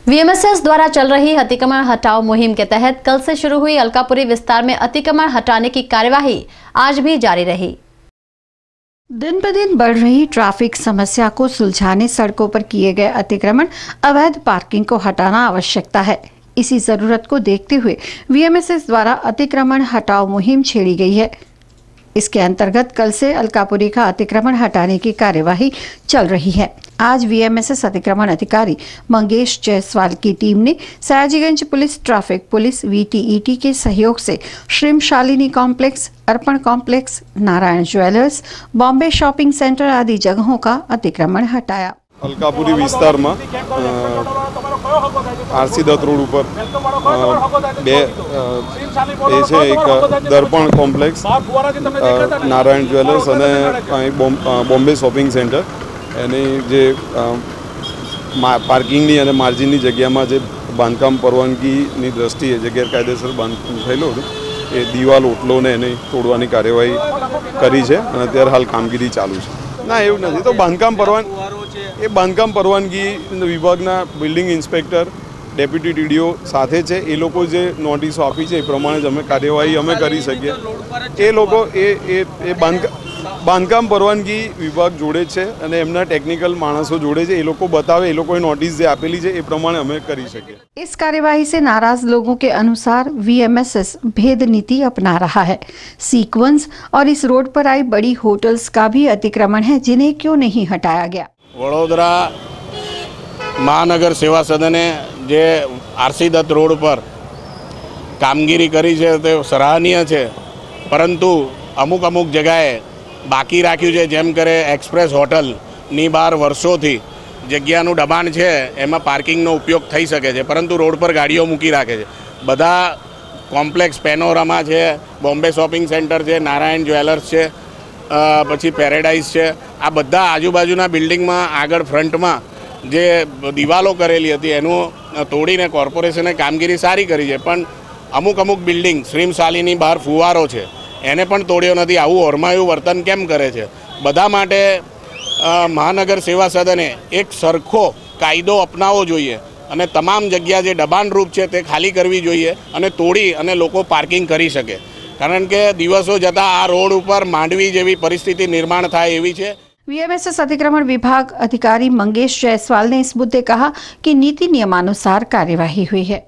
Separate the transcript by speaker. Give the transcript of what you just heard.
Speaker 1: वीएमएसएस द्वारा चल रही अतिक्रमण हटाओ मुहिम के तहत कल से शुरू हुई अलकापुरी विस्तार में अतिक्रमण हटाने की कार्यवाही आज भी जारी रही।
Speaker 2: दिन ब दिन बढ़ रही ट्रैफिक समस्या को सुलझाने सड़कों पर किए गए अतिक्रमण, अवैध पार्किंग को हटाना आवश्यकता है। इसी जरूरत को देखते हुए वीएमएसएस द्वारा अतिक्रमण हटाओ मुहिम छेड़ी गई है। इसके अंतर्गत कल से अलकापुरी का अतिक्रमण हटाने की कार्यवाही चल रही है। आज वीएमएसएस अतिक्रमण अधिकारी मंगेश जायसवाल की टीम ने Sayajiganj police, traffic police, VTET के सहयोग से Shri Shalini complex, Arpan complex, Narayan jewellers, Bombay shopping centre आदि जगहों का अतिक्रमण हटाया।
Speaker 3: अलकापुरी विस्तार में आरसी दत्त रोड पर एक दर्पण कॉम्प्लेक्स, नारायण ज्वेलर्स और बॉम्बे शॉपिंग सेंटर एनी जे पार्किंगनी और मार्जिननी जग्यामां जे बांधकाम परवानगीनी दृष्टिए जे गैरकायदेसर बांधकाम थयेલું હતું એ દિવાલ ઓટલો ને એને તોડવાની કાર્યવાહી કરી છે અને અત્યારે હાલ કામગીરી ચાલુ છે। ના એવું નથી, તો બાંધકામ પરવાનગી વિભાગના બિલ્ડિંગ ઇન્સ્પેક્ટર, ડેપ્યુટી ટીડીઓ સાથે છે। એ લોકો જે નોટિસો આપી છે એ પ્રમાણે જ અમે કાર્યવાહી અમે કરી શકીએ। એ લોકો એ બાંધકામ પરવાનગી વિભાગ જોડે છે અને એમના ટેકનિકલ માણસો જોડે છે। એ લોકો બતાવે, એ લોકોએ નોટિસ જે આપેલી છે એ પ્રમાણે અમે કરી શકીએ।
Speaker 2: इस कार्यवाही से नाराज लोगों के अनुसार वीएमएसएस भेद नीति अपना रहा है। सीक्वेंस और इस रोड पर आई बड़ी होटल्स का भी अतिक्रमण है, जिन्हें क्यों नहीं हटाया गया।
Speaker 4: वडोदरा महानगर सेवा सदने जे आरसी दत्त रोड पर कामगीरी करी है ते सराहनीय है, परंतु अमुक जगह बाकी राख्યું છે। જેમ કરે એક્સપ્રેસ હોટલની બહાર વર્ષોથી જગ્યાનું દબાણ છે, એમાં પાર્કિંગનો ઉપયોગ થઈ શકે છે, પરંતુ રોડ પર ગાડીઓ મૂકી રાખે છે। બધા કોમ્પ્લેક્સ પેનોરામા છે, બોમ્બે શોપિંગ સેન્ટર છે, નારાયણ જ્વેલર્સ છે, પછી પેરેડાઇઝ છે, આ બધા આજુબાજુના બિલ્ડિંગમાં આગળ ફ્રન્ટમાં જે દિવાલો કરેલી હતી એનું તોડીને કોર્પોરેશને કામગીરી સારી કરી છે, પણ અમુક બિલ્ડિંગ શ્રી શાલિની બહાર ફુવારો છે એને પણ તોડ્યો નથી। આવું ઓરમાયું વર્તન કેમ કરે છે? બધા માટે મહાનગર સેવા સદને એક સરખો કાયદો અપનાવવો જોઈએ અને તમામ જગ્યા જે દબાણરૂપ છે તે ખાલી કરવી જોઈએ અને તોડી અને લોકો પાર્કિંગ કરી શકે, કારણ કે દિવસો જતાં આ રોડ ઉપર માંડવી જેવી પરિસ્થિતિ निर्माण થાય એવી છે।
Speaker 2: वीएमएसएस अतिक्रमण विभाग अधिकारी मंगेश जायसवाल ने इस मुद्दे कहा कि नीति नियमानुसार कार्यवाही हुई है।